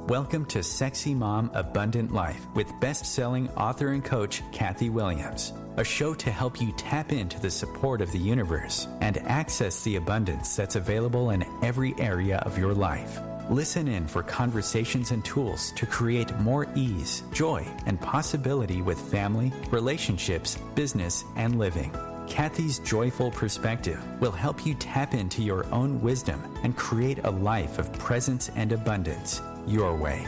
Welcome to Sexy Mom Abundant Life with best-selling author and coach Kathy Williams, a show to help you tap into the support of the universe and access the abundance that's available in every area of your life. Listen in for conversations and tools to create more ease, joy, and possibility with family, relationships, business, and living. Kathy's joyful perspective will help you tap into your own wisdom and create a life of presence and abundance your way.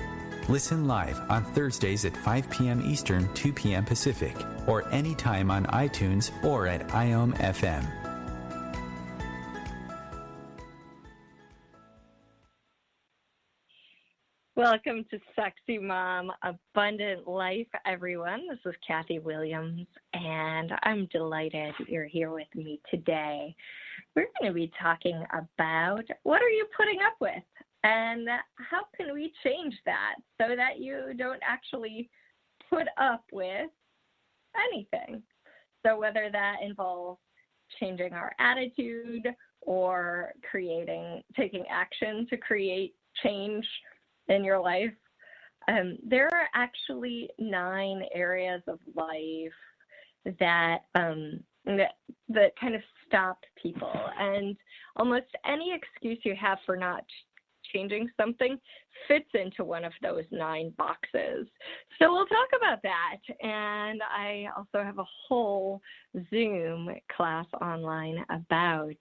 Listen live on Thursdays at 5 p.m. Eastern, 2 p.m. Pacific, or anytime on iTunes or at OMFM. Welcome to Sexy Mom Abundant Life, everyone. This is Kathy Williams, and I'm delighted you're here with me today. We're going to be talking about what are you putting up with, and how can we change that so that you don't actually put up with anything. So whether that involves changing our attitude or taking action to create change in your life, there are actually 9 areas of life that kind of stop people, and almost any excuse you have for not changing something fits into one of those 9 boxes. So we'll talk about that, and I also have a whole Zoom class online about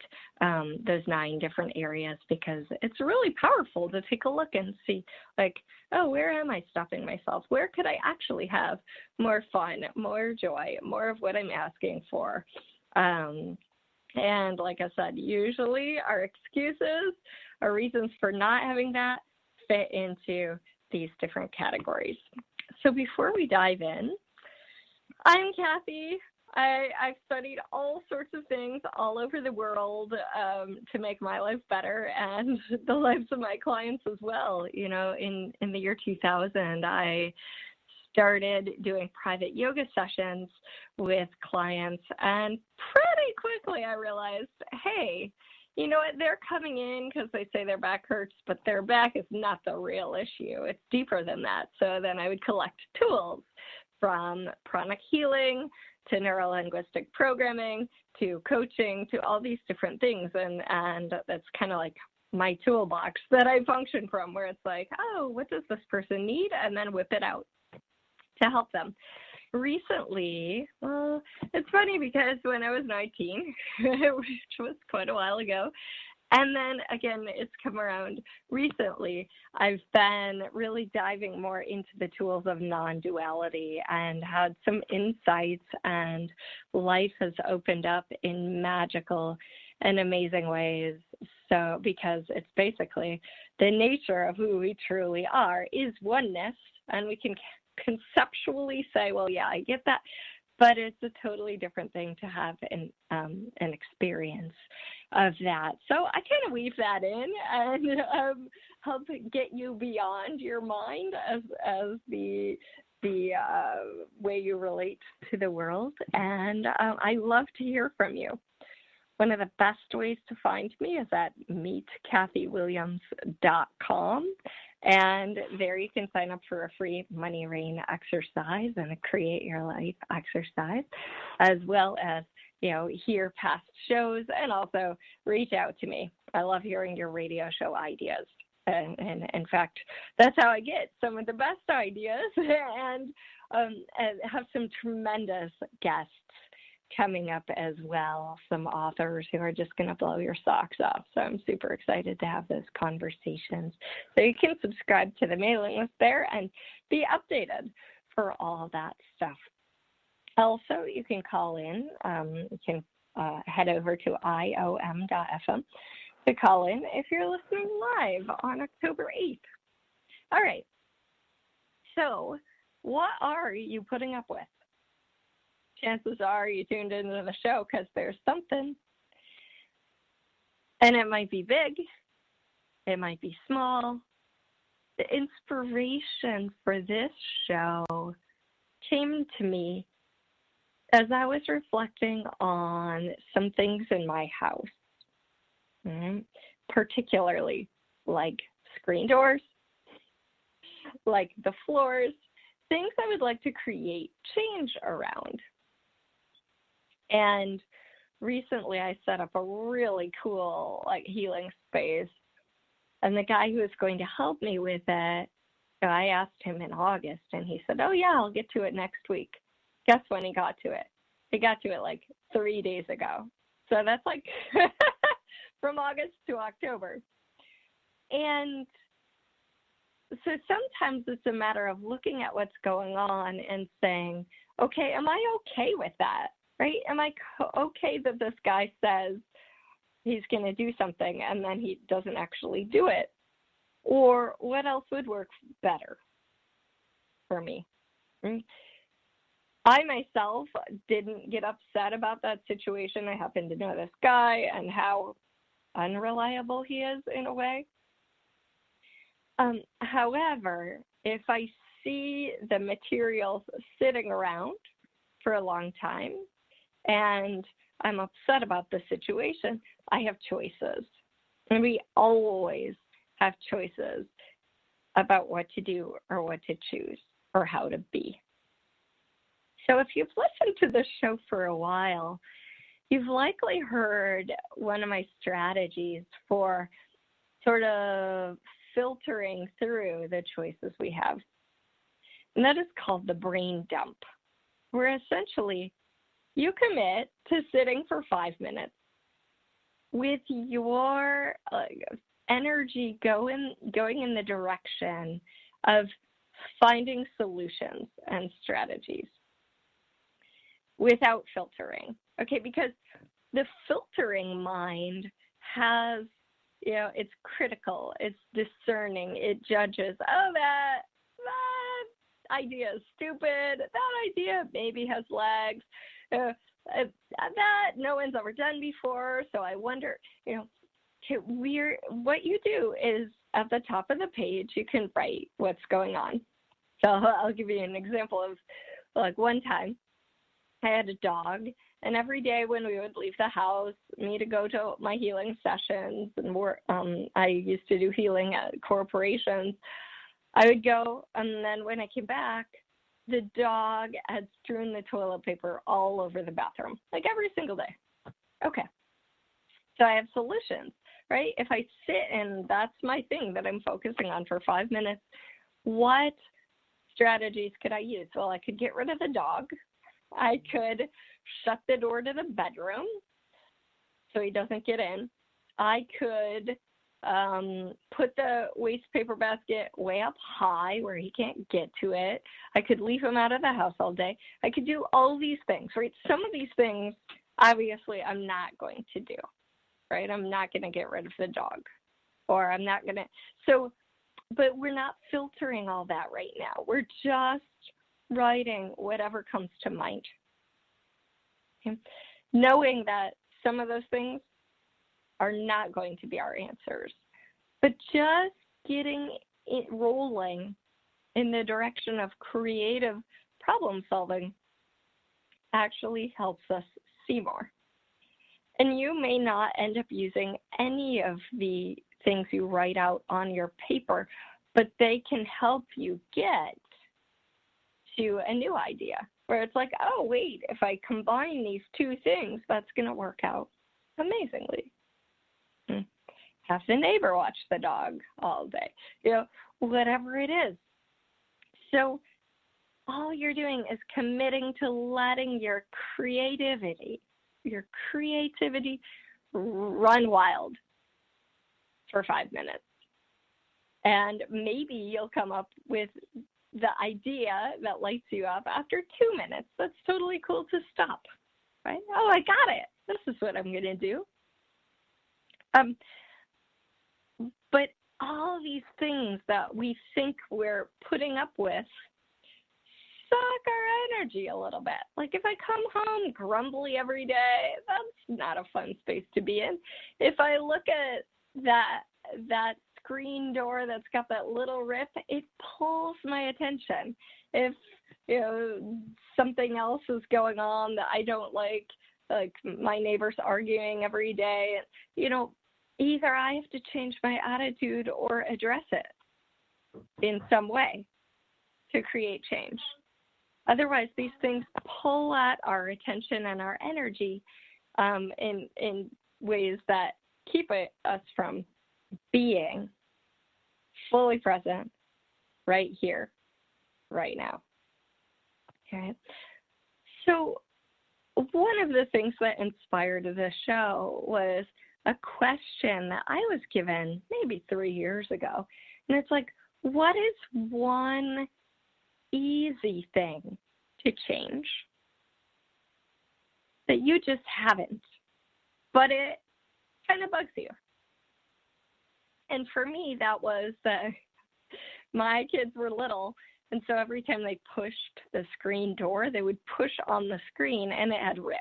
those 9 different areas, because it's really powerful to take a look and see, like, oh, where am I stopping myself? Where could I actually have more fun, more joy, more of what I'm asking for? And like I said, usually our excuses, our reasons for not having that, fit into these different categories. So before we dive in, I'm Kathy. I've studied all sorts of things all over the world to make my life better and the lives of my clients as well. You know, in the year 2000, I started doing private yoga sessions with clients, and pretty quickly I realized, hey, you know what, they're coming in because they say their back hurts, but their back is not the real issue. It's deeper than that. So then I would collect tools from pranic healing to neuro-linguistic programming to coaching to all these different things. And that's kind of like my toolbox that I function from, where it's like, oh, what does this person need? And then whip it out to help them. Recently, well, it's funny because when I was 19, which was quite a while ago, and then again, it's come around recently, I've been really diving more into the tools of non-duality and had some insights, and life has opened up in magical and amazing ways. So, because it's basically the nature of who we truly are is oneness, and we can conceptually say, well, yeah, I get that, but it's a totally different thing to have an experience of that. So I kind of weave that in and help get you beyond your mind as the way you relate to the world. And I love to hear from you. One of the best ways to find me is at meetkathywilliams.com. And there you can sign up for a free money rain exercise and a create your life exercise, as well as, you know, hear past shows and also reach out to me. I love hearing your radio show ideas. And in fact, that's how I get some of the best ideas and have some tremendous guests coming up as well, some authors who are just going to blow your socks off. So I'm super excited to have those conversations. So you can subscribe to the mailing list there and be updated for all that stuff. Also, you can call in. You can head over to IOM.FM to call in if you're listening live on October 8th. All right. So what are you putting up with? Chances are you tuned into the show because there's something. And it might be big. It might be small. The inspiration for this show came to me as I was reflecting on some things in my house, particularly like screen doors, like the floors, things I would like to create change around. And recently I set up a really cool like healing space, and the guy who was going to help me with it, I asked him in August, and he said, oh yeah, I'll get to it next week. Guess when he got to it? He got to it like 3 days ago. So that's like from August to October. And so sometimes it's a matter of looking at what's going on and saying, okay, am I okay with that, right? Am I okay that this guy says he's going to do something and then he doesn't actually do it? Or what else would work better for me? I myself didn't get upset about that situation. I happen to know this guy and how unreliable he is in a way. However, if I see the materials sitting around for a long time and I'm upset about the situation, I have choices. And we always have choices about what to do or what to choose or how to be. So if you've listened to the show for a while, you've likely heard one of my strategies for sort of filtering through the choices we have. And that is called the brain dump, where essentially you commit to sitting for 5 minutes with your energy going in the direction of finding solutions and strategies without filtering. Okay, because the filtering mind has, it's critical, it's discerning, it judges, oh, that idea is stupid, that idea maybe has legs, that no one's ever done before, so I wonder, what you do is at the top of the page, you can write what's going on. So I'll give you an example of, like, one time I had a dog, and every day when we would leave the house, me to go to my healing sessions, and I used to do healing at corporations, I would go, and then when I came back, the dog had strewn the toilet paper all over the bathroom, like every single day. Okay. So I have solutions, right? If I sit and that's my thing that I'm focusing on for 5 minutes, what strategies could I use? Well, I could get rid of the dog. I could shut the door to the bedroom so he doesn't get in. I could put the waste paper basket way up high where he can't get to it. I could leave him out of the house all day. I could do all these things, right? Some of these things, obviously, I'm not going to do, right? I'm not going to get rid of the dog, or I'm not going to. So, but we're not filtering all that right now. We're just writing whatever comes to mind. Okay? Knowing that some of those things are not going to be our answers, but just getting it rolling in the direction of creative problem solving actually helps us see more. And you may not end up using any of the things you write out on your paper, but they can help you get to a new idea where it's like, oh, wait, if I combine these two things, that's going to work out amazingly. Have the neighbor watch the dog all day, whatever it is. So all you're doing is committing to letting your creativity run wild for 5 minutes. And maybe you'll come up with the idea that lights you up after 2 minutes. That's totally cool to stop, right? Oh, I got it. This is what I'm going to do. But all these things that we think we're putting up with suck our energy a little bit. Like if I come home grumbly every day, that's not a fun space to be in. If I look at that screen door that's got that little rip, it pulls my attention. If something else is going on that I don't like my neighbors arguing every day, either I have to change my attitude or address it, in some way to create change. Otherwise, these things pull at our attention and our energy in ways that keep us from being fully present right here, right now. Okay. So one of the things that inspired the show was a question that I was given maybe 3 years ago. And it's like, what is one easy thing to change that you just haven't, but it kind of bugs you? And for me, that was that my kids were little, and so every time they pushed the screen door, they would push on the screen, and it had ripped.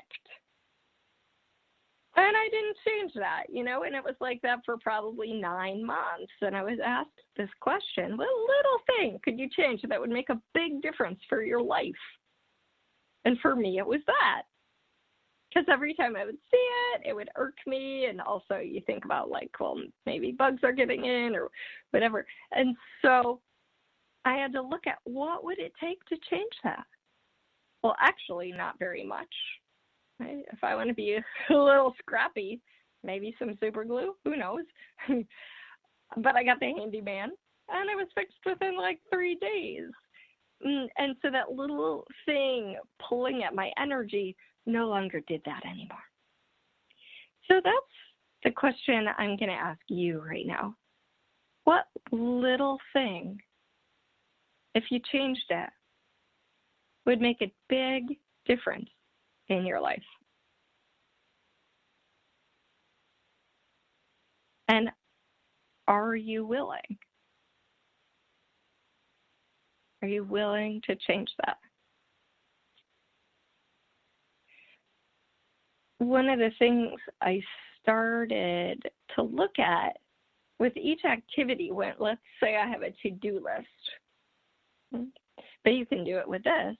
And I didn't change that, and it was like that for probably 9 months. And I was asked this question, what little thing could you change that would make a big difference for your life? And for me, it was that. Because every time I would see it, it would irk me. And also you think about maybe bugs are getting in or whatever. And so I had to look at what would it take to change that? Well, actually, not very much. Right? If I want to be a little scrappy, maybe some super glue, who knows? But I got the handyman, and it was fixed within 3 days. And so that little thing pulling at my energy no longer did that anymore. So that's the question I'm going to ask you right now. What little thing, if you changed it, would make a big difference in your life? And are you willing? Are you willing to change that? One of the things I started to look at with each activity let's say I have a to-do list, but you can do it with this,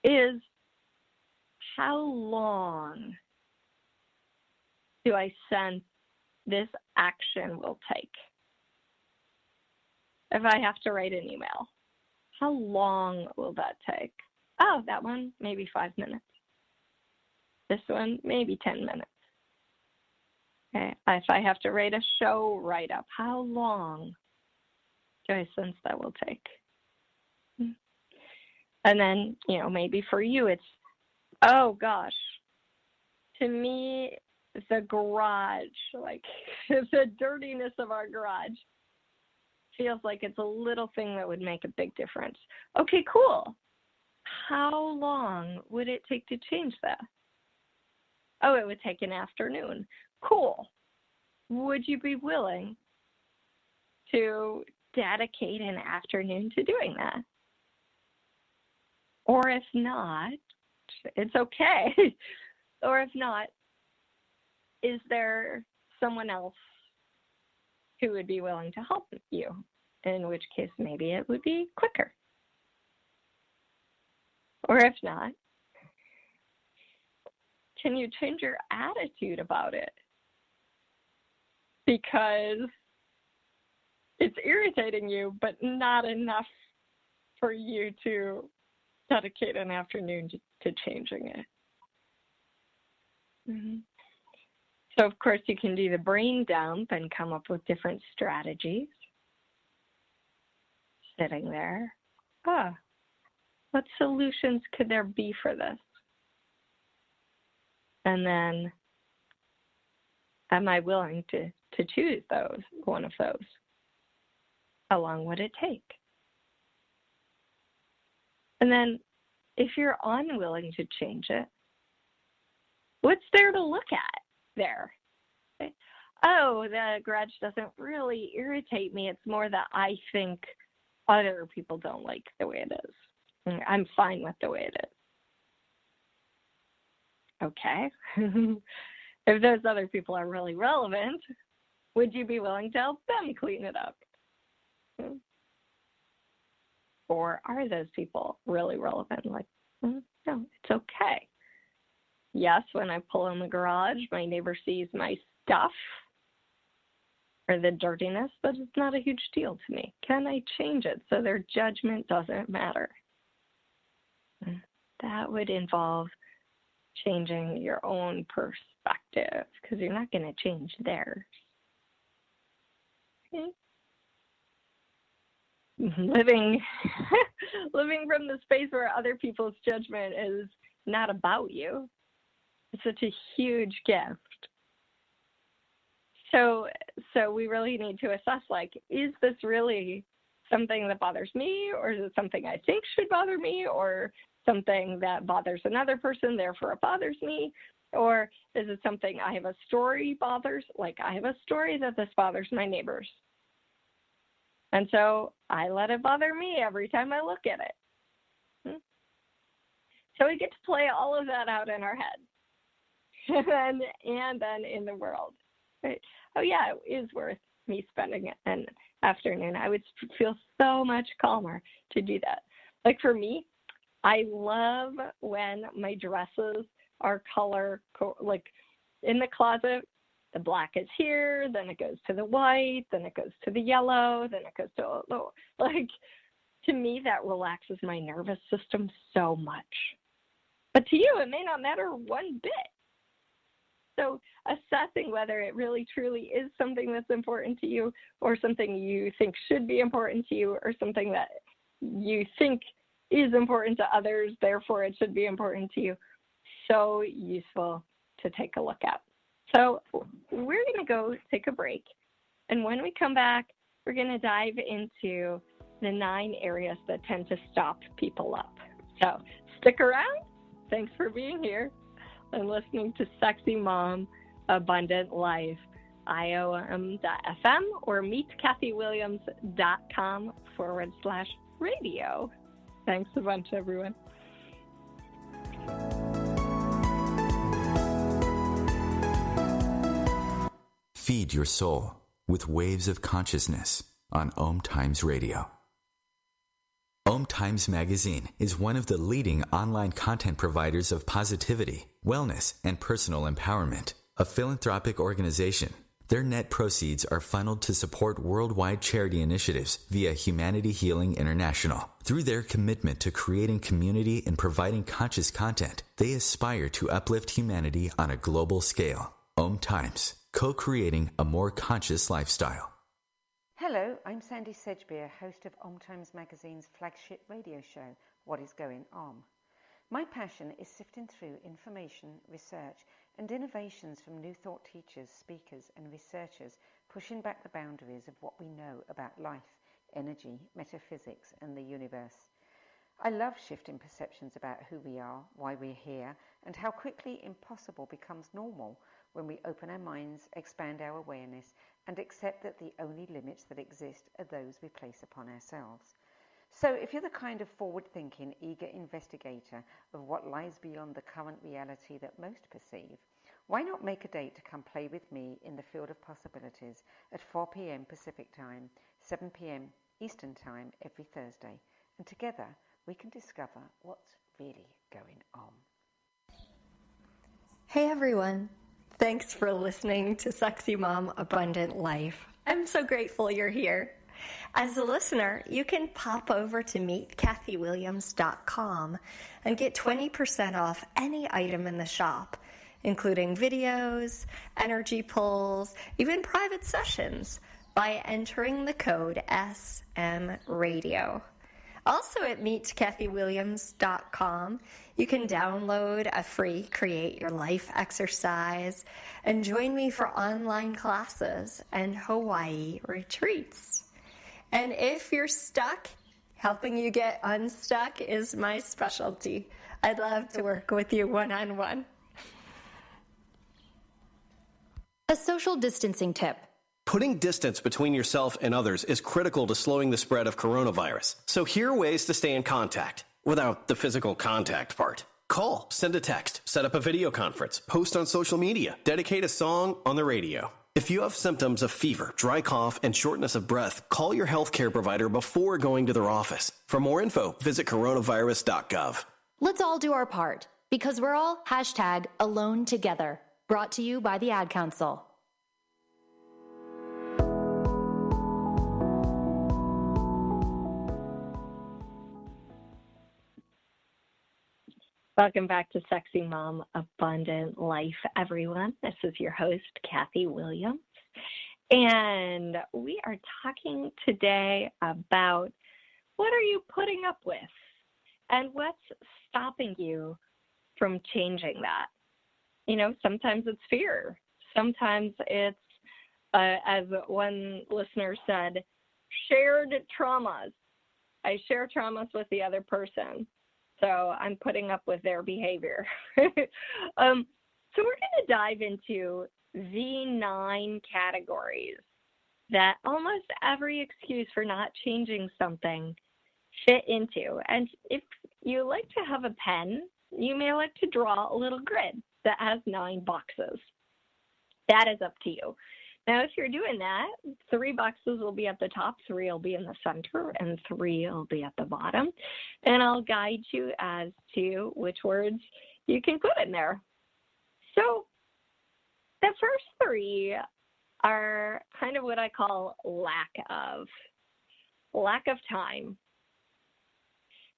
is how long do I sense this action will take? If I have to write an email, how long will that take? Oh, that one, maybe 5 minutes. This one, maybe 10 minutes. Okay. If I have to write a show write-up, how long do I sense that will take? And then, maybe for you it's, oh gosh, to me, the garage, the dirtiness of our garage feels like it's a little thing that would make a big difference. Okay, cool. How long would it take to change that? Oh, it would take an afternoon. Cool. Would you be willing to dedicate an afternoon to doing that? Or if not, it's okay. Or if not, is there someone else who would be willing to help you? In which case, maybe it would be quicker. Or if not, can you change your attitude about it? Because it's irritating you, but not enough for you to dedicate an afternoon to changing it. Mm-hmm. So, of course, you can do the brain dump and come up with different strategies. Sitting there. What solutions could there be for this? And then, am I willing to choose one of those? How long would it take? And then, if you're unwilling to change it, what's there to look at there? Okay. Oh, the garage doesn't really irritate me. It's more that I think other people don't like the way it is. I'm fine with the way it is. Okay. If those other people are really relevant, would you be willing to help them clean it up? Or are those people really relevant? No, it's okay. Yes, when I pull in the garage, my neighbor sees my stuff. or the dirtiness, but it's not a huge deal to me. Can I change it so their judgment doesn't matter? That would involve changing your own perspective because you're not going to change theirs. Okay? Living from the space where other people's judgment is not about you. It's such a huge gift. So we really need to assess, like, is this really something that bothers me, or is it something I think should bother me, or something that bothers another person, therefore it bothers me, or is it something I have a story bothers, like I have a story that this bothers my neighbors. And so I let it bother me every time I look at it. So we get to play all of that out in our head and then in the world. Right? Oh yeah, it is worth me spending an afternoon. I would feel so much calmer to do that. Like for me, I love when my dresses are color, like in the closet, the black is here, then it goes to the white, then it goes to the yellow, then it goes to, like, to me, that relaxes my nervous system so much. But to you, it may not matter one bit. So assessing whether it really truly is something that's important to you, or something you think should be important to you, or something that you think is important to others, therefore it should be important to you, so useful to take a look at. So we're going to go take a break. And when we come back, we're going to dive into the 9 areas that tend to stop people up. So stick around. Thanks for being here and listening to Sexy Mom, Abundant Life, IOM.FM or meetkathywilliams.com/radio. Thanks a bunch, everyone. Feed your soul with waves of consciousness on OMTimes Radio. OMTimes Magazine is one of the leading online content providers of positivity, wellness, and personal empowerment. A philanthropic organization, their net proceeds are funneled to support worldwide charity initiatives via Humanity Healing International. Through their commitment to creating community and providing conscious content, they aspire to uplift humanity on a global scale. OMTimes, co-creating a more conscious lifestyle. Hello, I'm Sandy Sedgbeer, host of OMTimes Magazine's flagship radio show, What is Going On? My passion is sifting through information, research, and innovations from new thought teachers, speakers, and researchers, pushing back the boundaries of what we know about life, energy, metaphysics, and the universe. I love shifting perceptions about who we are, why we're here, and how quickly impossible becomes normal when we open our minds, expand our awareness, and accept that the only limits that exist are those we place upon ourselves. So if you're the kind of forward-thinking, eager investigator of what lies beyond the current reality that most perceive, why not make a date to come play with me in the field of possibilities at 4 p.m. Pacific Time, 7 p.m. Eastern Time every Thursday, and together we can discover what's really going on. Hey everyone, thanks for listening to Sexy Mom, Abundant Life. I'm so grateful you're here. As a listener, you can pop over to meetkathywilliams.com and get 20% off any item in the shop, including videos, energy pulls, even private sessions, by entering the code SMRadio. Also at meetkathywilliams.com, you can download a free Create Your Life exercise and join me for online classes and Hawaii retreats. And if you're stuck, helping you get unstuck is my specialty. I'd love to work with you one-on-one. A social distancing tip. Putting distance between yourself and others is critical to slowing the spread of coronavirus. So here are ways to stay in contact without the physical contact part. Call, send a text, set up a video conference, post on social media, dedicate a song on the radio. If you have symptoms of fever, dry cough, and shortness of breath, call your healthcare provider before going to their office. For more info, visit coronavirus.gov. Let's all do our part, because we're all #alone together. Brought to you by the Ad Council. Welcome back to Sexy Mom Abundant Life, everyone. This is your host, Kathy Williams. And we are talking today about what are you putting up with and what's stopping you from changing that. You know, sometimes it's fear. Sometimes it's, as one listener said, shared traumas. I share traumas with the other person, so I'm putting up with their behavior. So we're going to dive into the 9 categories that almost every excuse for not changing something fit into. And if you like to have a pen, you may like to draw a little grid that has 9 boxes. That is up to you. Now, if you're doing that, 3 boxes will be at the top, 3 will be in the center, and 3 will be at the bottom. And I'll guide you as to which words you can put in there. So the first 3 are kind of what I call lack of time,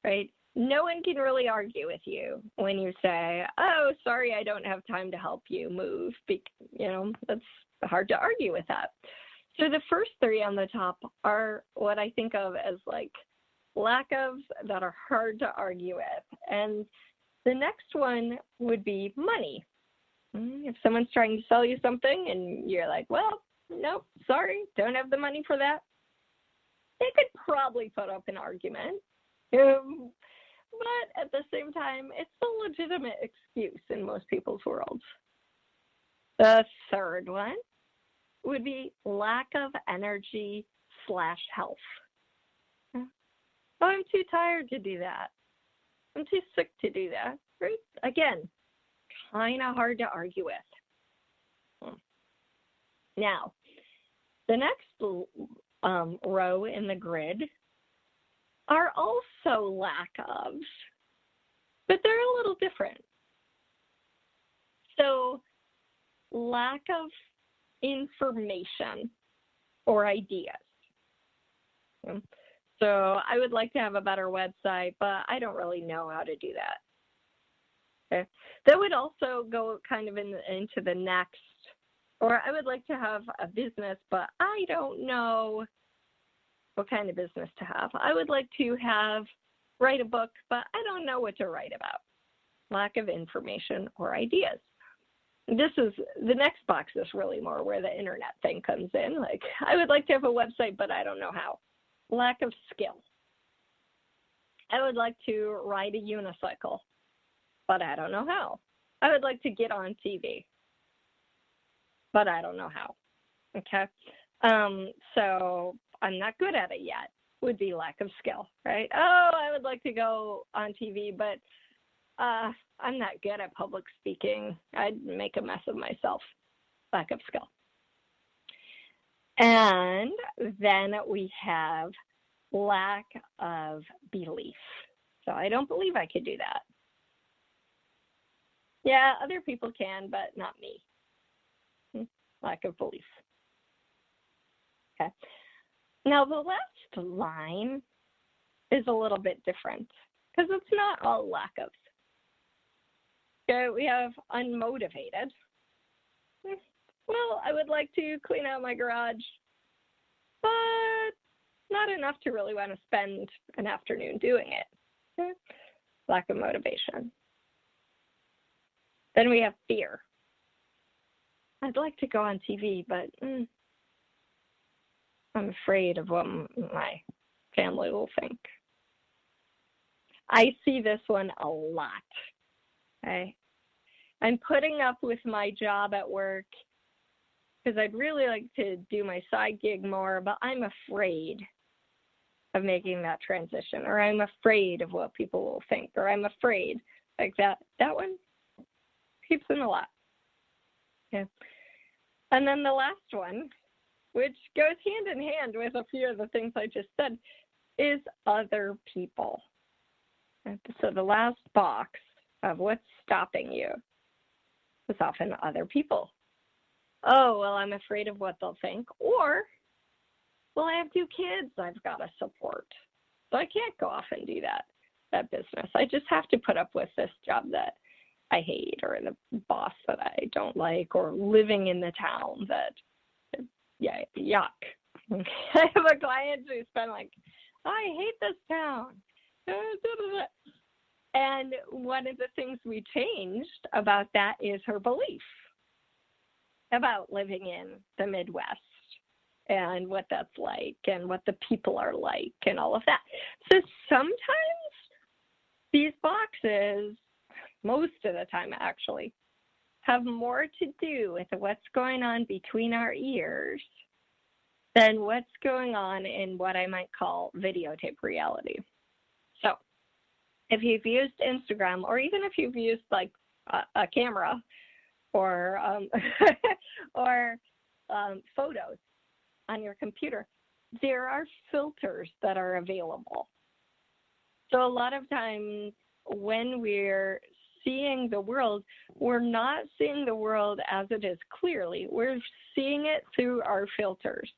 right? No one can really argue with you when you say, oh, sorry, I don't have time to help you move. You know, that's hard to argue with that. So the first 3 on the top are what I think of as like lack of that are hard to argue with. And the next one would be money. If someone's trying to sell you something and you're like, well, nope, sorry, don't have the money for that, they could probably put up an argument. But at the same time, it's a legitimate excuse in most people's worlds. The third one would be lack of energy / health. Oh, I'm too tired to do that. I'm too sick to do that, right? Again, kind of hard to argue with. Now, the next row in the grid are also lack ofs, but they're a little different. So lack of information or ideas. So I would like to have a better website, but I don't really know how to do that. Okay. That would also go kind of into the next, or I would like to have a business, but I don't know what kind of business to have. I would like to write a book, but I don't know what to write about. Lack of information or ideas. This is, the next box is really more where the internet thing comes in. Like, I would like to have a website, but I don't know how. Lack of skill. I would like to ride a unicycle, but I don't know how. I would like to get on TV, but I don't know how. Okay? So I'm not good at it yet, would be lack of skill, right? Oh, I would like to go on TV, but I'm not good at public speaking. I'd make a mess of myself. Lack of skill. And then we have lack of belief. So I don't believe I could do that. Yeah, other people can, but not me. Lack of belief. Okay. Now, the last line is a little bit different because it's not all lack of. Okay, we have unmotivated. Well, I would like to clean out my garage, but not enough to really want to spend an afternoon doing it. Okay? Lack of motivation. Then we have fear. I'd like to go on TV, but I'm afraid of what my family will think. I see this one a lot. Okay? I'm putting up with my job at work because I'd really like to do my side gig more, but I'm afraid of making that transition, or I'm afraid of what people will think, or I'm afraid like that. That one keeps in a lot. Okay. And then the last one, which goes hand in hand with a few of the things I just said, is other people. So the last box of what's stopping you is often other people. Oh, well, I'm afraid of what they'll think. Or, well, I have 2 kids I've got to support, so I can't go off and do that. at business. I just have to put up with this job that I hate, or the boss that I don't like, or living in the town that, yeah, yuck. I have a client who's been like, I hate this town. And one of the things we changed about that is her belief about living in the Midwest and what that's like and what the people are like and all of that. So sometimes these boxes, most of the time actually, have more to do with what's going on between our ears than what's going on in what I might call videotape reality. So if you've used Instagram, or even if you've used like a camera or photos on your computer, there are filters that are available. So a lot of times when we're seeing the world, we're not seeing the world as it is clearly. We're seeing it through our filters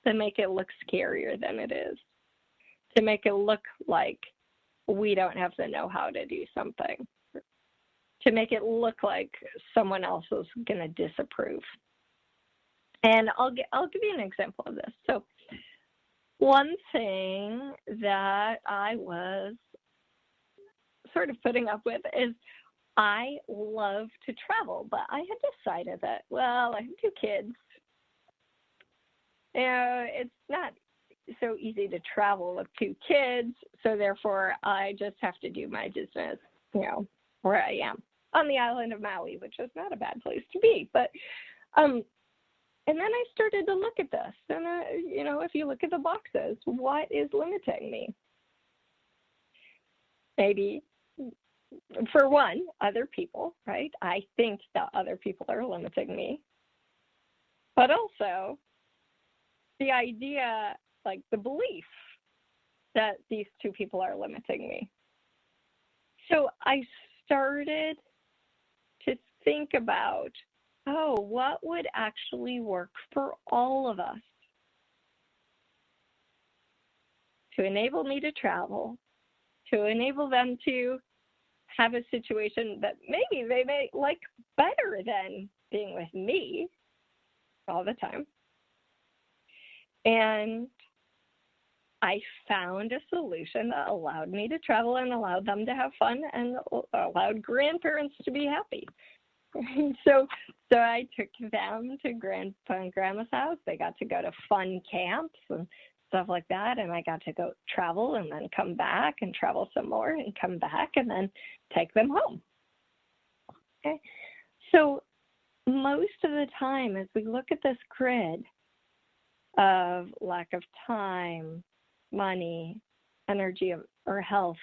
to make it look scarier than it is, to make it look like we don't have the know-how to do something, to make it look like someone else is going to disapprove. And I'll give you an example of this. So one thing that I was sort of putting up with is I love to travel, but I had decided that, well, I have 2 kids. It's not so easy to travel with 2 kids, so therefore I just have to do my business, where I am on the island of Maui, which is not a bad place to be. But and then I started to look at this, and if you look at the boxes, what is limiting me? Maybe, for one, other people, right? I think that other people are limiting me, but also the idea, like the belief that these 2 people are limiting me. So I started to think about, what would actually work for all of us to enable me to travel, to enable them to have a situation that maybe they may like better than being with me all the time. And I found a solution that allowed me to travel and allowed them to have fun and allowed grandparents to be happy. So I took them to Grandpa and Grandma's house. They got to go to fun camps and stuff like that. And I got to go travel and then come back and travel some more and come back and then take them home. Okay. So most of the time, as we look at this grid of lack of time, money, energy, or health,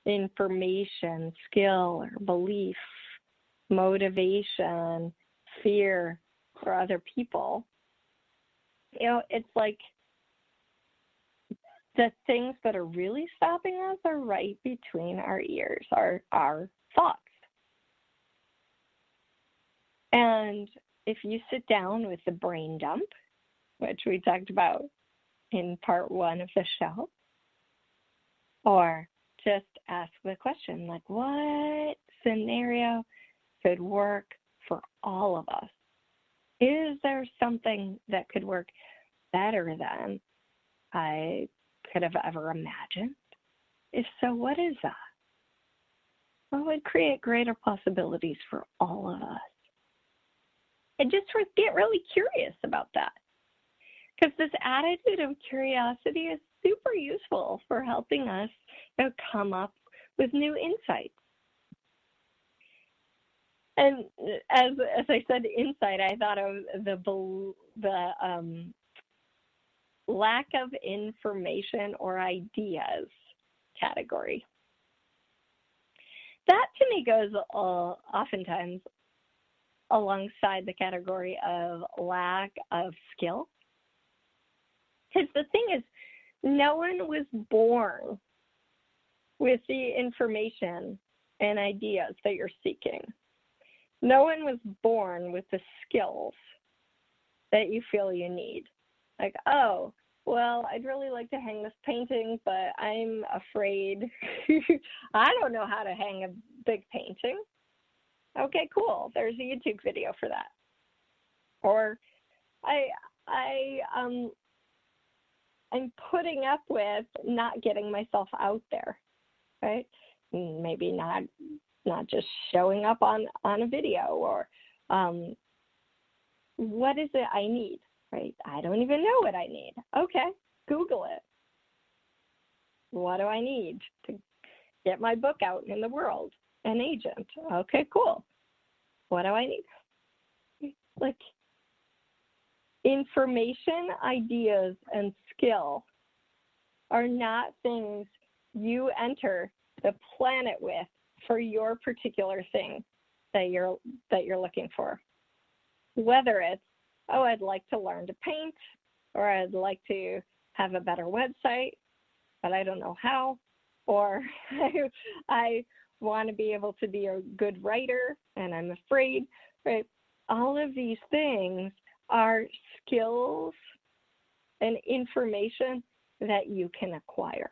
information, skill, or belief, motivation, fear for other people, it's like the things that are really stopping us are right between our ears, our thoughts. And if you sit down with the brain dump, which we talked about in part 1 of the show, or just ask the question, like, what scenario could work for all of us? Is there something that could work better than I could have ever imagined? If so, what is that? What would create greater possibilities for all of us? And just get really curious about that. Because this attitude of curiosity is super useful for helping us come up with new insights. And as I said, insight, I thought of the lack of information or ideas category. That to me goes oftentimes alongside the category of lack of skill. Because the thing is, no one was born with the information and ideas that you're seeking. No one was born with the skills that you feel you need. Like, oh, well, I'd really like to hang this painting, but I'm afraid I don't know how to hang a big painting. Okay, cool. There's a YouTube video for that. Or I'm putting up with not getting myself out there, right? Maybe not just showing up on a video, or what is it I need, right? I don't even know what I need. Okay, Google it. What do I need to get my book out in the world? An agent. Okay, cool. What do I need? Like, information, ideas, and skill are not things you enter the planet with for your particular thing that you're looking for. Whether it's, oh, I'd like to learn to paint, or I'd like to have a better website, but I don't know how, or I want to be able to be a good writer and I'm afraid, right? All of these things are skills and information that you can acquire.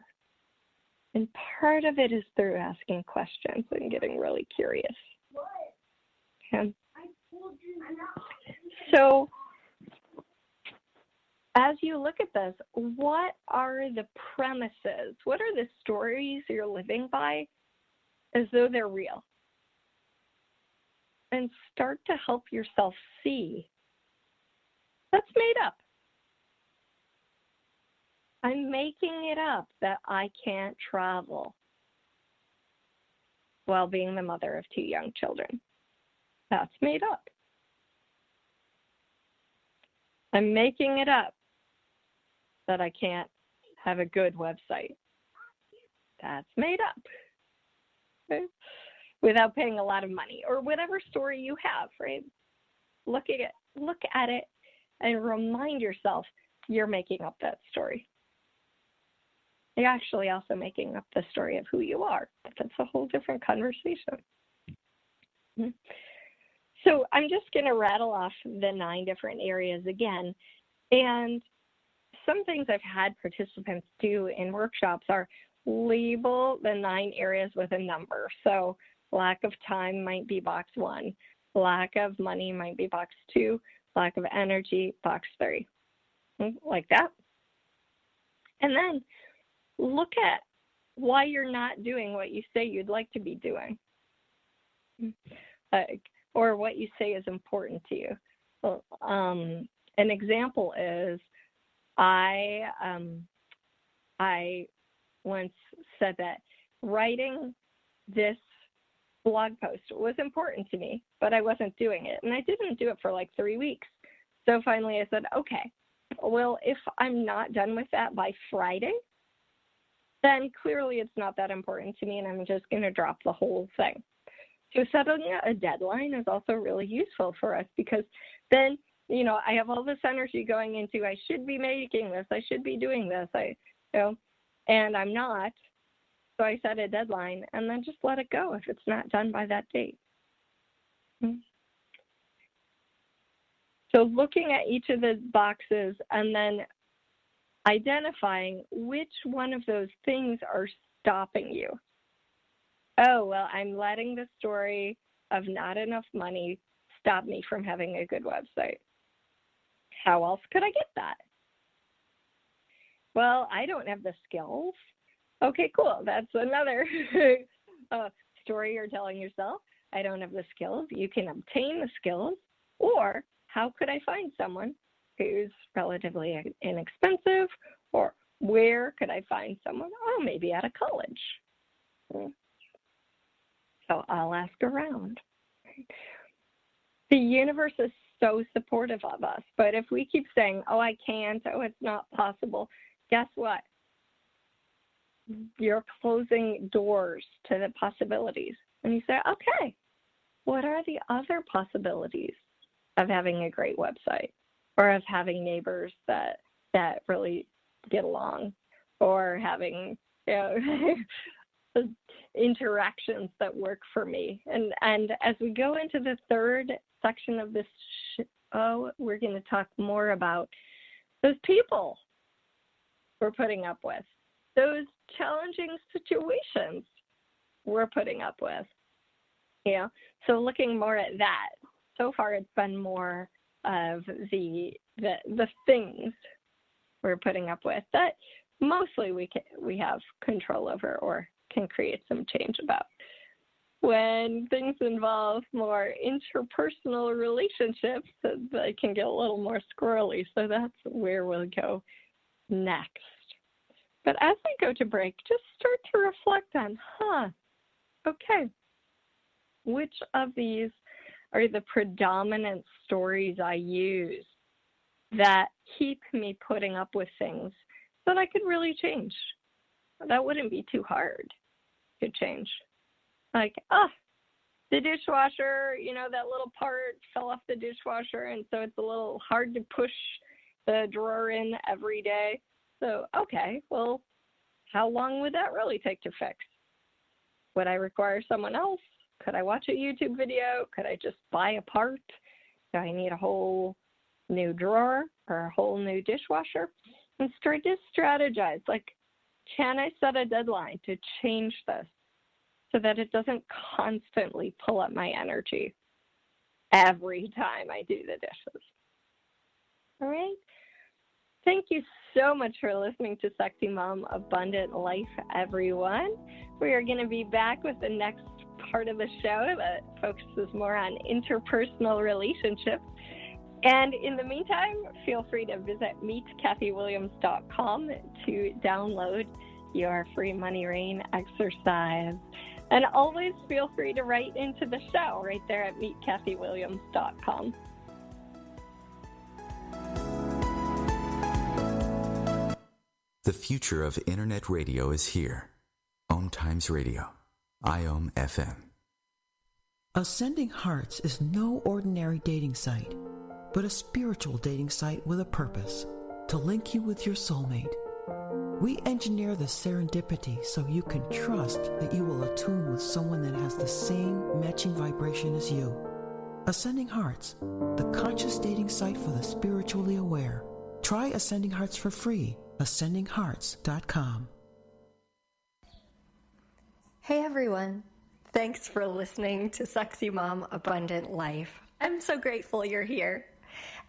And part of it is through asking questions and getting really curious. Okay. So as you look at this, what are the premises? What are the stories you're living by as though they're real? And start to help yourself see that's made up. I'm making it up that I can't travel while being the mother of 2 young children. That's made up. I'm making it up that I can't have a good website. That's made up. Okay? Without paying a lot of money, or whatever story you have, right? Look at it and remind yourself you're making up that story. You're actually also making up the story of who you are, but that's a whole different conversation. So I'm just going to rattle off the 9 different areas again. And some things I've had participants do in workshops are label the 9 areas with a number. So lack of time might be box 1. Lack of money might be box 2. Lack of energy, box 3. Like that. And then look at why you're not doing what you say you'd like to be doing. Or what you say is important to you. An example is I once said that writing this blog post was important to me, but I wasn't doing it. And I didn't do it for like 3 weeks. So finally I said, okay, well, if I'm not done with that by Friday, then clearly it's not that important to me and I'm just going to drop the whole thing. So setting a deadline is also really useful for us, because then, you know, I have all this energy going into, I should be making this, I should be doing this, and I'm not. So I set a deadline and then just let it go if it's not done by that date. So looking at each of the boxes and then identifying which one of those things are stopping you. Oh, well, I'm letting the story of not enough money stop me from having a good website. How else could I get that? Well, I don't have the skills. Okay, cool. That's another story you're telling yourself. I don't have the skills. You can obtain the skills. Or how could I find someone who's relatively inexpensive? Or where could I find someone? Oh, maybe at a college. So I'll ask around. The universe is so supportive of us. But if we keep saying, oh, I can't, oh, it's not possible, guess what? You're closing doors to the possibilities. And you say, okay, what are the other possibilities of having a great website, or of having neighbors that really get along, or having, you know, interactions that work for me? And as we go into the third section of this we're going to talk more about those people we're putting up with, those challenging situations we're putting up with. So looking more at that. So far, it's been more of the things we're putting up with that mostly we have control over or can create some change about. When things involve more interpersonal relationships, they can get a little more squirrely. So that's where we'll go next. But as we go to break, just start to reflect on, okay, which of these are the predominant stories I use that keep me putting up with things that I could really change? That wouldn't be too hard to change. Like, the dishwasher, that little part fell off the dishwasher, and so it's a little hard to push the drawer in every day. So, okay, well, how long would that really take to fix? Would I require someone else? Could I watch a YouTube video? Could I just buy a part? Do I need a whole new drawer or a whole new dishwasher? And start to strategize, like, can I set a deadline to change this so that it doesn't constantly pull up my energy every time I do the dishes? All right? Thank you so much for listening to Sexy Mom Abundant Life, everyone. We are going to be back with the next part of the show that focuses more on interpersonal relationships. And in the meantime, feel free to visit meetkathywilliams.com to download your free Money Rain exercise. And always feel free to write into the show right there at meetkathywilliams.com. The future of Internet radio is here. OMTimes Radio, IOM FM. Ascending Hearts is no ordinary dating site, but a spiritual dating site with a purpose, to link you with your soulmate. We engineer the serendipity so you can trust that you will attune with someone that has the same matching vibration as you. Ascending Hearts, the conscious dating site for the spiritually aware. Try Ascending Hearts for free. AscendingHearts.com. Hey everyone, thanks for listening to Sexy Mom Abundant Life. I'm so grateful you're here.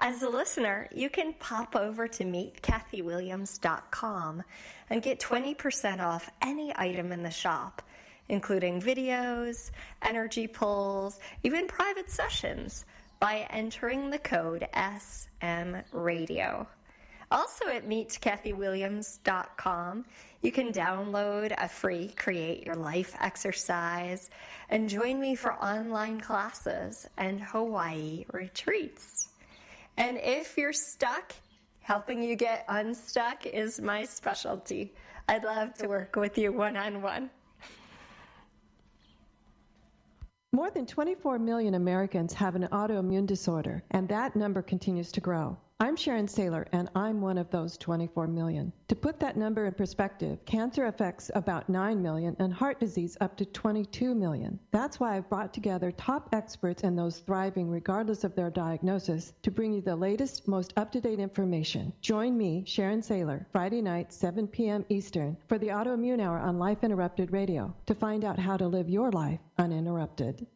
As a listener, you can pop over to meetkathywilliams.com and get 20% off any item in the shop, including videos, energy pulls, even private sessions, by entering the code SMRadio. Also at meetkathywilliams.com, you can download a free Create Your Life exercise and join me for online classes and Hawaii retreats. And if you're stuck, helping you get unstuck is my specialty. I'd love to work with you one-on-one. More than 24 million Americans have an autoimmune disorder, and that number continues to grow. I'm Sharon Saylor, and I'm one of those 24 million. To put that number in perspective, cancer affects about 9 million and heart disease up to 22 million. That's why I've brought together top experts and those thriving regardless of their diagnosis to bring you the latest, most up-to-date information. Join me, Sharon Saylor, Friday night, 7 p.m. Eastern, for the Autoimmune Hour on Life Interrupted Radio to find out how to live your life uninterrupted.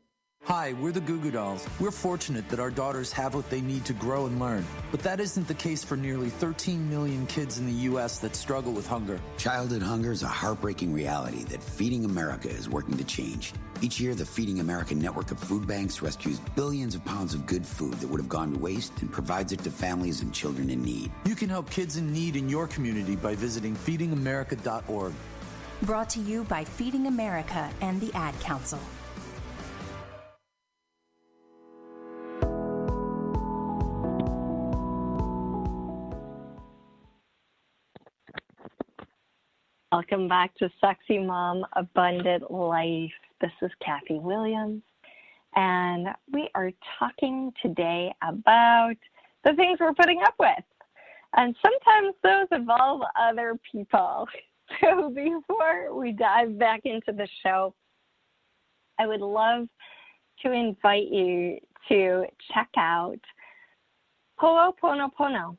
Hi, we're the Goo Goo Dolls. We're fortunate that our daughters have what they need to grow and learn. But that isn't the case for nearly 13 million kids in the U.S. that struggle with hunger. Childhood hunger is a heartbreaking reality that Feeding America is working to change. Each year, the Feeding America network of food banks rescues billions of pounds of good food that would have gone to waste and provides it to families and children in need. You can help kids in need in your community by visiting feedingamerica.org. Brought to you by Feeding America and the Ad Council. Welcome back to Sexy Mom Abundant Life. This is Kathy Williams, and we are talking today about the things we're putting up with. And sometimes those involve other people. So before we dive back into the show, I would love to invite you to check out Ho'oponopono.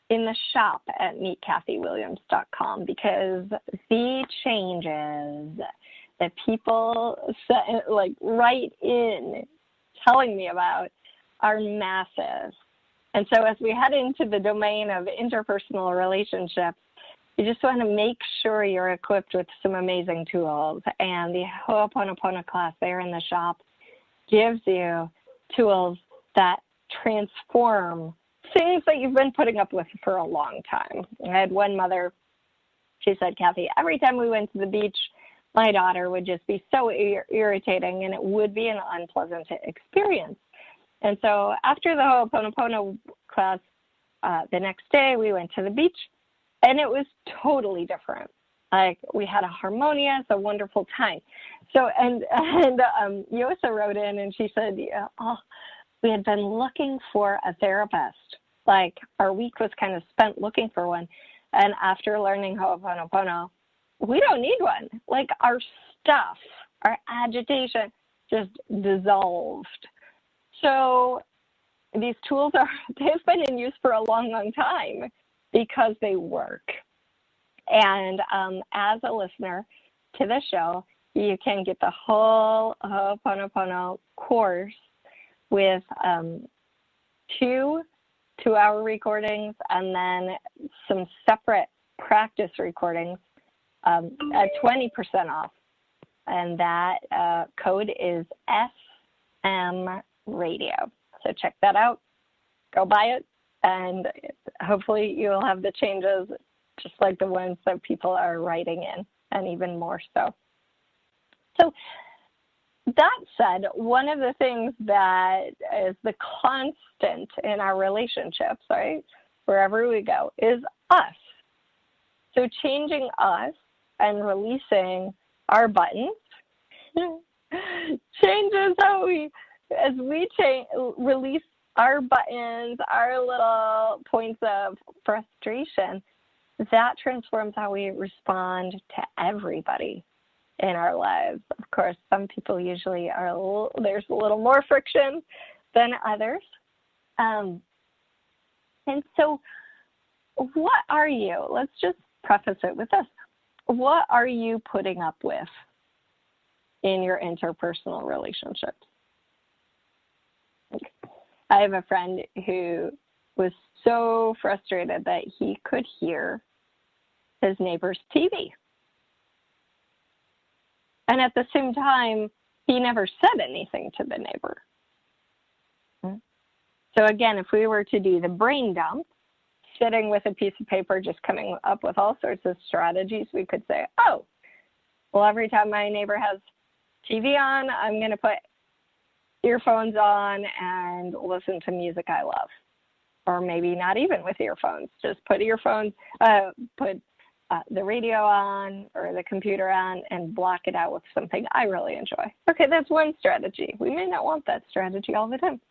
in the shop at meetkathywilliams.com, because the changes that people write in telling me about are massive. And so as we head into the domain of interpersonal relationships, you just want to make sure you're equipped with some amazing tools. And the Ho'oponopono class there in the shop gives you tools that transform things that you've been putting up with for a long time. I had one mother, she said, Kathy, every time we went to the beach, my daughter would just be so irritating, and it would be an unpleasant experience. And so after the Ho'oponopono class, the next day we went to the beach, and it was totally different. Like, we had a harmonious, a wonderful time. So, and Yosa wrote in and she said, we had been looking for a therapist. Like, our week was kind of spent looking for one. And after learning Ho'oponopono, we don't need one. Like, our stuff, our agitation just dissolved. So these tools they've been in use for a long, long time because they work. And as a listener to the show, you can get the whole Ho'oponopono course with 2 2-hour recordings and then some separate practice recordings at 20% off. And that code is SM Radio. So check that out. Go buy it. And hopefully you'll have the changes just like the ones that people are writing in, and even more so. So that said, one of the things that is the constant in our relationships, right, wherever we go, is us. So changing us and releasing our buttons changes how as we release our buttons, our little points of frustration, that transforms how we respond to everybody in our lives. Of course, some people usually there's a little more friction than others. And so what are you, let's just preface it with this. What are you putting up with in your interpersonal relationships? I have a friend who was so frustrated that he could hear his neighbor's TV. And at the same time, he never said anything to the neighbor. So again, if we were to do the brain dump, sitting with a piece of paper, just coming up with all sorts of strategies, we could say, oh, well, every time my neighbor has TV on, I'm going to put earphones on and listen to music I love. Or maybe not even with earphones, just put earphones, put the radio on or the computer on and block it out with something I really enjoy. Okay, that's one strategy. We may not want that strategy all the time.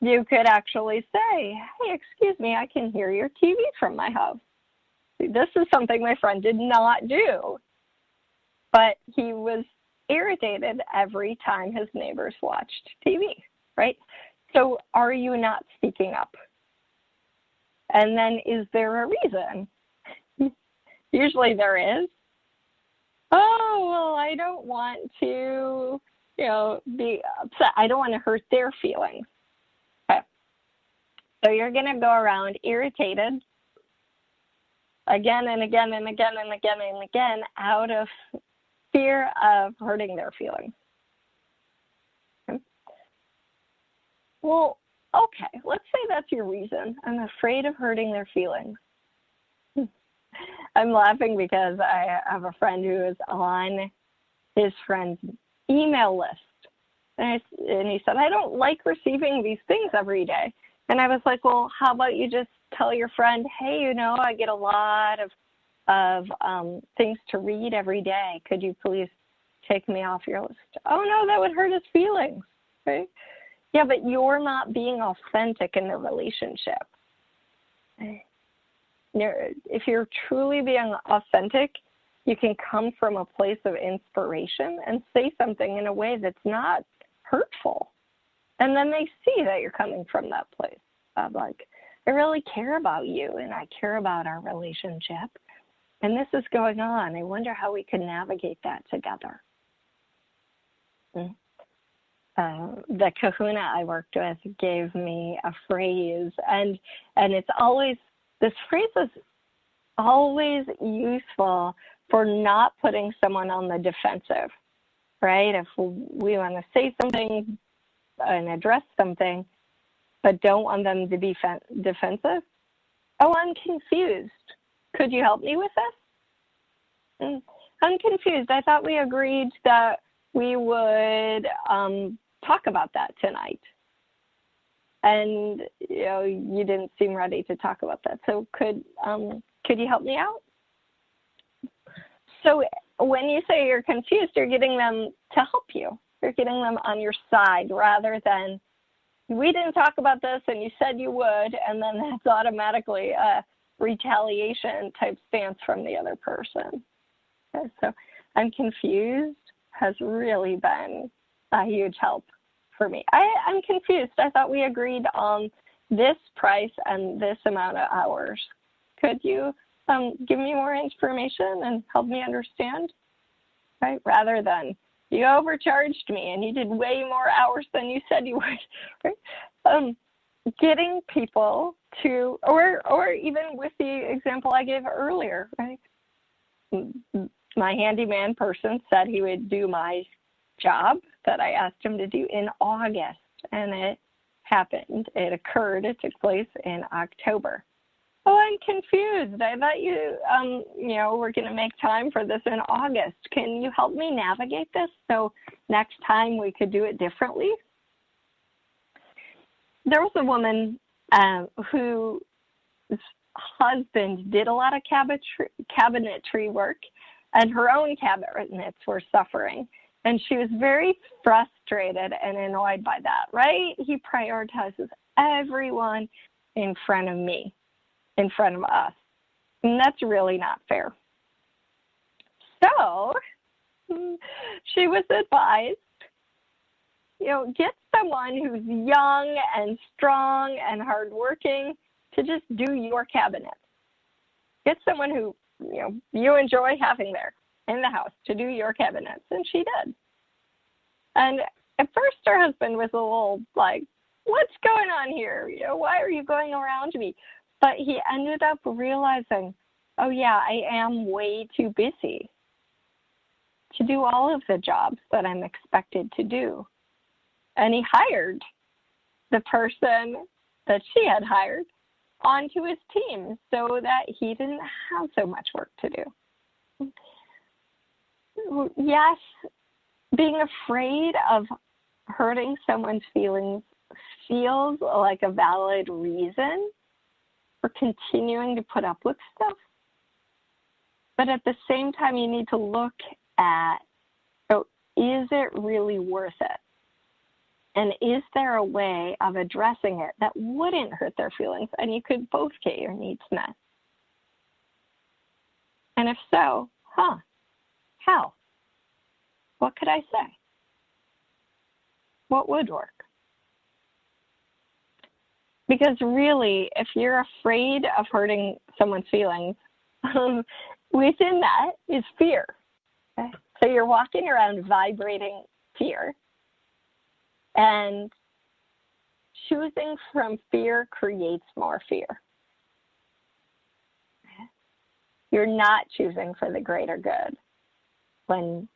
You could actually say, hey, excuse me, I can hear your TV from my house. See, this is something my friend did not do, but he was irritated every time his neighbors watched TV, right? So are you not speaking up? And then is there a reason? Usually there is. Oh, well, I don't want to, be upset. I don't want to hurt their feelings. Okay. So you're going to go around irritated again and again and again and again and again out of fear of hurting their feelings. Okay. Well, okay, let's say that's your reason. I'm afraid of hurting their feelings. I'm laughing because I have a friend who is on his friend's email list. And he said, I don't like receiving these things every day. And I was like, well, how about you just tell your friend, hey, I get a lot of things to read every day. Could you please take me off your list? Oh, no, that would hurt his feelings. Right? Yeah, but you're not being authentic in the relationship. If you're truly being authentic, you can come from a place of inspiration and say something in a way that's not hurtful. And then they see that you're coming from that place of like, I really care about you and I care about our relationship. And this is going on. I wonder how we can navigate that together. The kahuna I worked with gave me a phrase, and it's always, this phrase is always useful for not putting someone on the defensive, right? If we want to say something and address something, but don't want them to be defensive. Oh, I'm confused. Could you help me with this? I'm confused. I thought we agreed that we would talk about that tonight. And you didn't seem ready to talk about that. So could you help me out? So when you say you're confused, you're getting them to help you. You're getting them on your side rather than, we didn't talk about this and you said you would, and then that's automatically a retaliation type stance from the other person. Okay, so I'm confused has really been a huge help for me. I'm confused. I thought we agreed on this price and this amount of hours. Could you give me more information and help me understand? Right? Rather than, you overcharged me and you did way more hours than you said you would. Right? Getting people to, or even with the example I gave earlier, right? My handyman person said he would do my job that I asked him to do in August, and it happened. It occurred. It took place in October. Oh, I'm confused. I thought you, were going to make time for this in August. Can you help me navigate this so next time we could do it differently? There was a woman whose husband did a lot of cabinetry work, and her own cabinets were suffering. And she was very frustrated and annoyed by that, right? He prioritizes everyone in front of me, in front of us. And that's really not fair. So she was advised, get someone who's young and strong and hardworking to just do your cabinet. Get someone who, you enjoy having there in the house to do your cabinets. And she did. And at first her husband was a little like, what's going on here? Why are you going around me? But he ended up realizing, oh yeah, I am way too busy to do all of the jobs that I'm expected to do. And he hired the person that she had hired onto his team so that he didn't have so much work to do. Yes, being afraid of hurting someone's feelings feels like a valid reason for continuing to put up with stuff. But at the same time, you need to look at, is it really worth it? And is there a way of addressing it that wouldn't hurt their feelings and you could both get your needs met? And if so, how? What could I say? What would work? Because really, if you're afraid of hurting someone's feelings, within that is fear. Okay? So you're walking around vibrating fear. And choosing from fear creates more fear. You're not choosing for the greater good when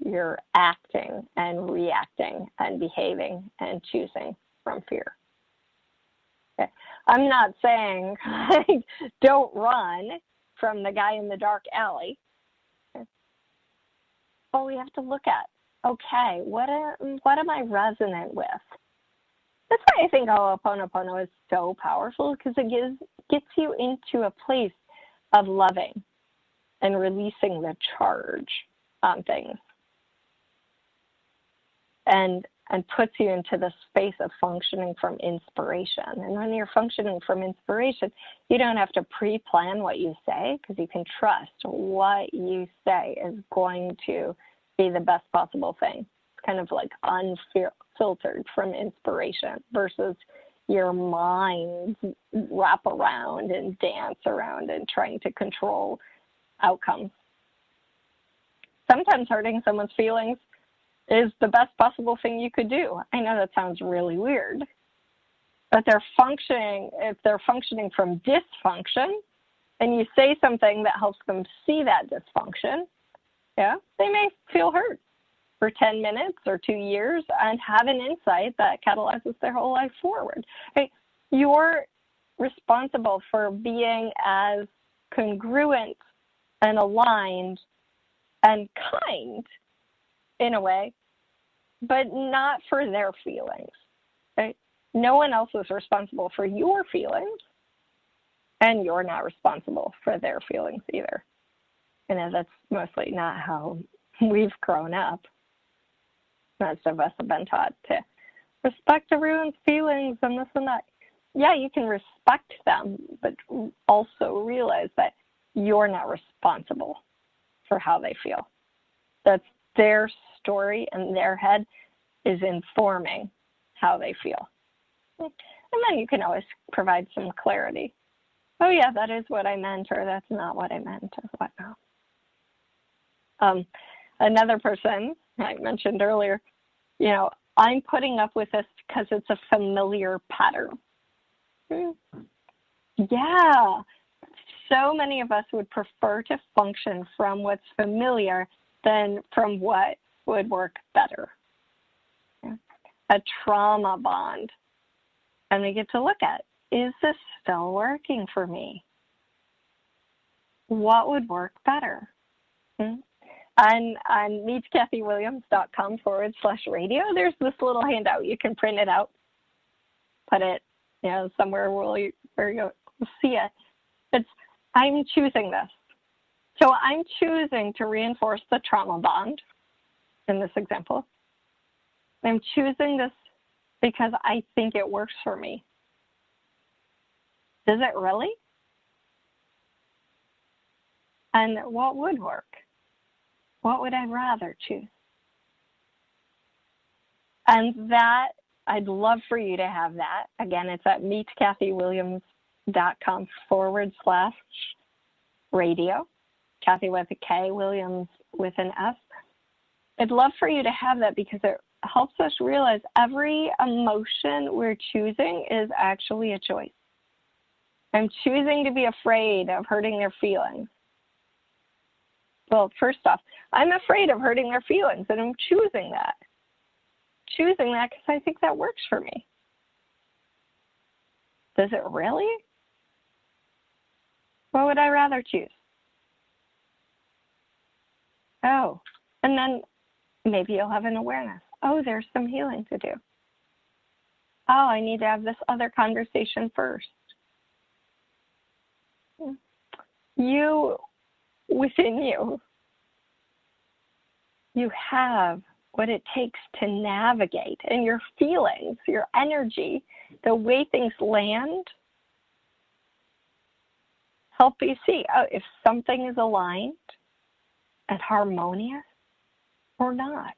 you're acting and reacting and behaving and choosing from fear. Okay. I'm not saying don't run from the guy in the dark alley. Okay. But we have to look at, okay, what am I resonant with? That's why I think Ho'oponopono is so powerful, because it gets you into a place of loving and releasing the charge on things, and puts you into the space of functioning from inspiration. And when you're functioning from inspiration, you don't have to pre-plan what you say, because you can trust what you say is going to be the best possible thing. It's kind of like unfiltered from inspiration versus your mind wrap around and dance around and trying to control outcomes. Sometimes hurting someone's feelings is the best possible thing you could do. I know that sounds really weird, but if they're functioning from dysfunction, and you say something that helps them see that dysfunction, yeah, they may feel hurt for 10 minutes or 2 years and have an insight that catalyzes their whole life forward. Right? You're responsible for being as congruent and aligned and kind in a way, but not for their feelings. Right? No one else is responsible for your feelings, and you're not responsible for their feelings either. And that's mostly not how we've grown up. Most of us have been taught to respect everyone's feelings and this and that. Yeah, you can respect them, but also realize that you're not responsible for how they feel. That's their story, and their head is informing how they feel. And then you can always provide some clarity. Oh yeah, that is what I meant, or that's not what I meant, or whatnot. Another person I mentioned earlier, I'm putting up with this because it's a familiar pattern. Yeah, so many of us would prefer to function from what's familiar than from what would work better. A trauma bond. And we get to look at, is this still working for me? What would work better? On meetkathywilliams.com/radio, there's this little handout. You can print it out, put it somewhere where you'll see it. I'm choosing this. So I'm choosing to reinforce the trauma bond in this example. I'm choosing this because I think it works for me. Does it really? And what would work? What would I rather choose? And that, I'd love for you to have that. Again, it's at meetkathywilliams.com/radio. Kathy with a K, Williams with an S. I'd love for you to have that because it helps us realize every emotion we're choosing is actually a choice. I'm choosing to be afraid of hurting their feelings. Well, first off, I'm afraid of hurting their feelings, and I'm choosing that. Choosing that because I think that works for me. Does it really? What would I rather choose? Oh, and then maybe you'll have an awareness. Oh, there's some healing to do. Oh, I need to have this other conversation first. Within you have what it takes to navigate, and your feelings, your energy, the way things land, help you see if something is aligned and harmonious or not.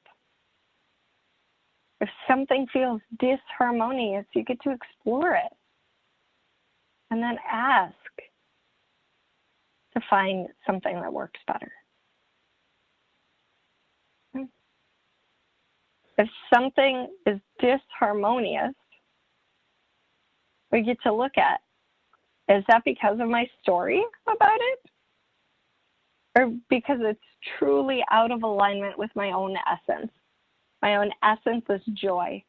If something feels disharmonious, you get to explore it and then ask to find something that works better. If something is disharmonious, we get to look at, is that because of my story about it? Or because it's truly out of alignment with my own essence? My own essence is joy.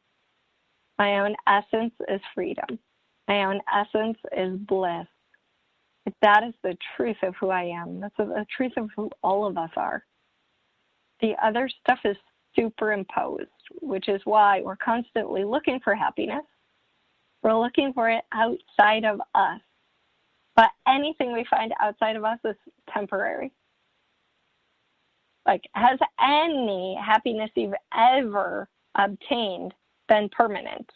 My own essence is freedom. My own essence is bliss. That is the truth of who I am. That's the truth of who all of us are. The other stuff is superimposed, which is why we're constantly looking for happiness. We're looking for it outside of us. But anything we find outside of us is temporary. Like, has any happiness you've ever obtained been permanent?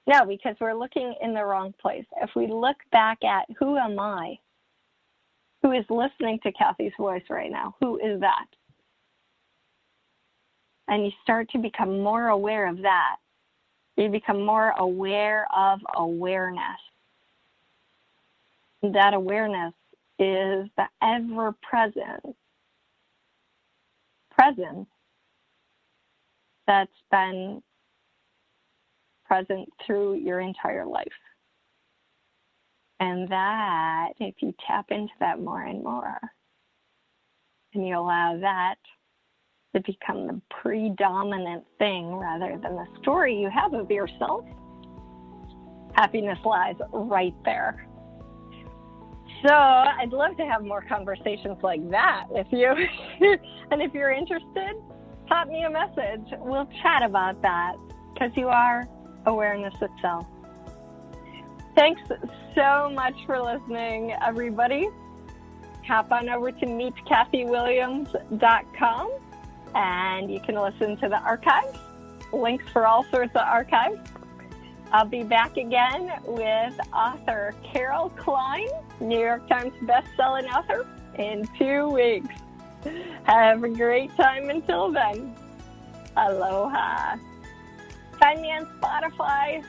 No, because we're looking in the wrong place. If we look back at who am I, who is listening to Kathy's voice right now, who is that? And you start to become more aware of that, You become more aware of awareness. That awareness is the ever-present presence that's been present through your entire life. And that, if you tap into that more and more, and you allow that to become the predominant thing rather than the story you have of yourself, happiness lies right there. So I'd love to have more conversations like that with you. And if you're interested, pop me a message. We'll chat about that, because you are awareness itself. Thanks so much for listening, everybody. Hop on over to meetkathywilliams.com and you can listen to the archives, links for all sorts of archives. I'll be back again with author Carol Klein, New York Times best-selling author, in 2 weeks. Have a great time until then. Aloha. Find me on Spotify,